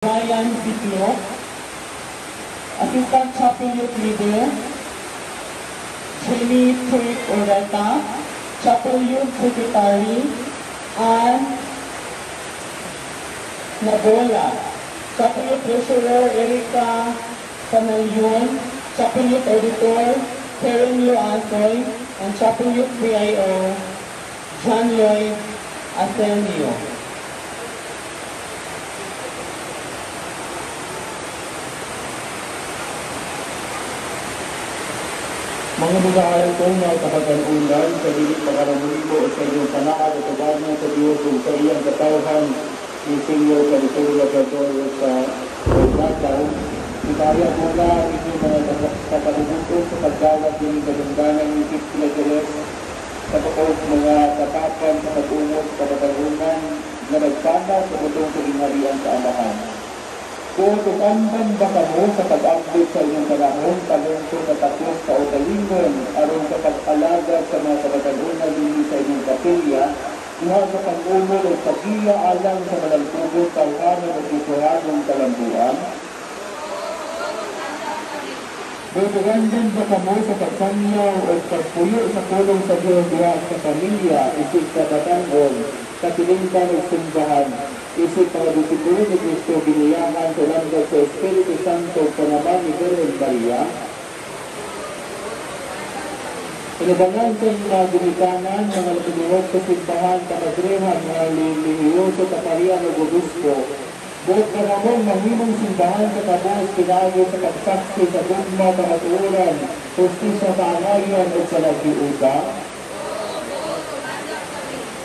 Ryan Bitlo, Assistant Chapel Youth Leader, Jenny Trick Oreta, Chapel Youth Secretary, and Nabola, Chapel Youth Treasurer Erika Panalyon, Chapel Youth Editor Karen Loasoy, and Chapel Youth PIO John Lloyd Asenio. Mga mag-aaral ko na kapag-ulan sa dilit pagkaramulibo o sa inyong panakad at kabarna sa Diyos kung sa iyang katawhan ni Senyor California Labrador sa Bogotao. Itaya mo na ang inyong mga kapalibutos sa pagdawat ng kadungganan ni Kipsila Jerez sa kapag mga katapan sa pag-umot sa kapag-ulan na nagsama sa butong sa inharian sa Amahan. Kung tukamban ba kamo sa pag-update sa inyong panahon, talungkot na takos sa otalingon, aron sa pag-alaga sa mga kapag-ulan din sa inyong kapilya, duha sa pag-umol o pag-iya alang sa malagtugot, tawhanan o isuhanong kalambuan. Buturandan ba kamo sa pagsanyaw o pagpuyo sa kulong sa Diyos duha sa pamilya, isip sa batangon, sa pilingkan o simbahan, isip para disipulo ni Cristo biniyahan sa landas sa Espiritu Santo panaman ni Virgen Maria. Pinabangan sa mga ginikanan, mga napinuot sa simbahan, kamadrehan, mga liliyoso, kaparian o gubuspo. Buot na namang mahimong simbahan sa kabos, pinago sa pagsaksi sa dugma, kamaturan, justisya sa anayan o sa lagiuda.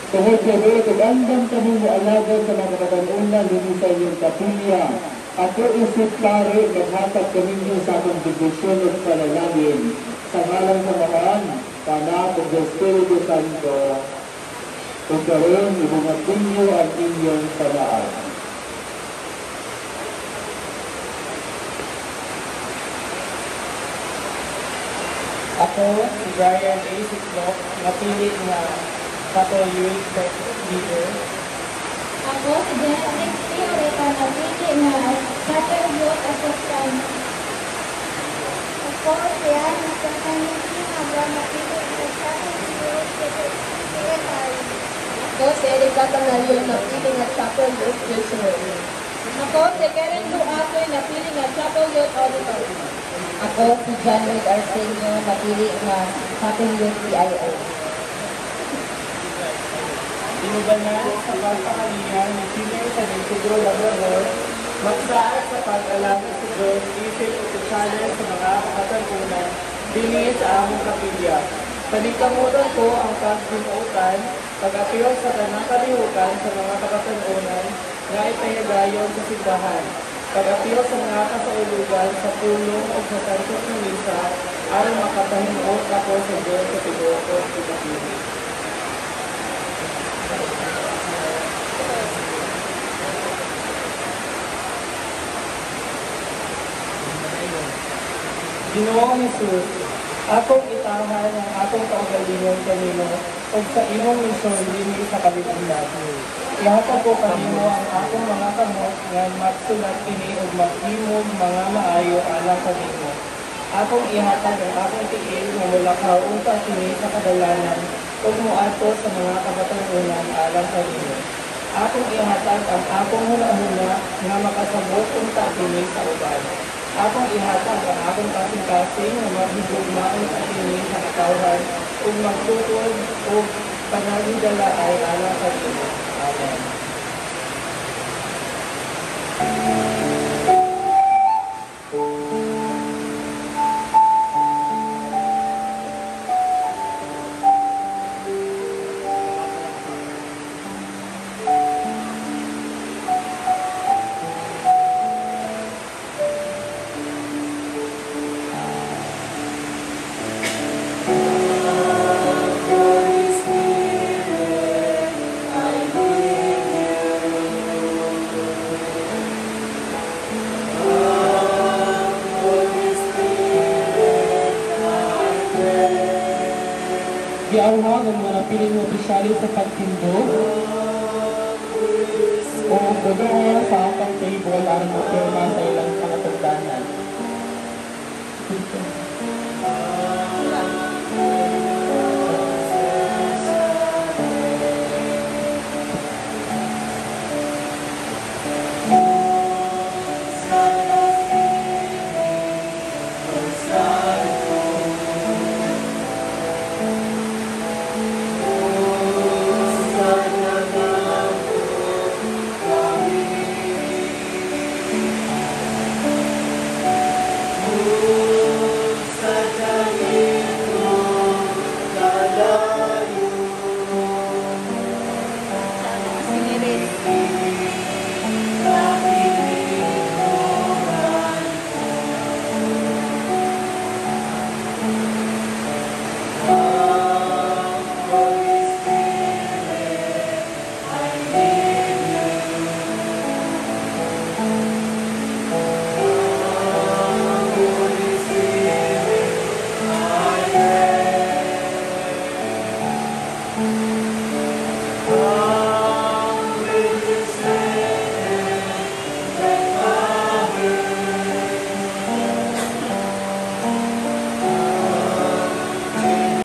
Tungod sa mga tugandang kami maalaga sa mga kapag-ulan hindi sa inyong kapilya. Ako isip pare, maghatag kami niyo sa akong dibusyon at panalangin. Sa ngalan sa mahaan, Anak o Espiritu Santo, o karoon ibungatin niyo ang inyong panaan. Ako, si Brian A. Siklok, napili na Chapel Youth Leader. Ako, si Jenny P. Oreta, napili na Chapel Youth Assistant. Ako, si Anna Santanisi, napili na Chapel Youth Secretary. Ako, si Erika Tanalion, napili na Chapel Youth Treasurer. Ako, si Karen Luasoy, napili na Chapel Youth Auditor. Ako, si John Lloyd Arsenio, napili na Chapel Youth PIO. Inubanan sa pagpakalihan ni Senyor California Labrador, magsaad sa pag-alaga sa Diyos, isip o kutsala sa mga kapatagunan, dili sa among kapilya. Palikamutan ko ang pagbinuotan, pag-apiyos sa tanang kalihukan sa mga kapatagunan, nga ipahagayon sa simbahan. Pag-apiyos sa mga kasaulugan sa pulong o sa santos ng misa, aron makapahinuot ako sa Diyos sa tibuok o pinapili. Ginoong Jesus, akong itahan ang akong kaugalingon kanino o sa imong misyon din sa kabilang. Ihatag ko kanino ang akong mga kamot nga magsulat kini o maghimog mga maayo alang kanino. Akong ihatag ang akong tiil nga mula kaunta kini sa kadalanan o muato sa mga kabatanunan alang kanino. Akong ihatag ang akong hula-hula nga makasabot unta kini sa uban. Akong ihatag ang akong kasing-kasing na maghigugmaon sa kini sa katawhan o magtukod o panagidala ay alang kanino. Amen. Giawhag ang mga napiling opisyali sa pagtindog o Doon sa atong table ang magpirma sa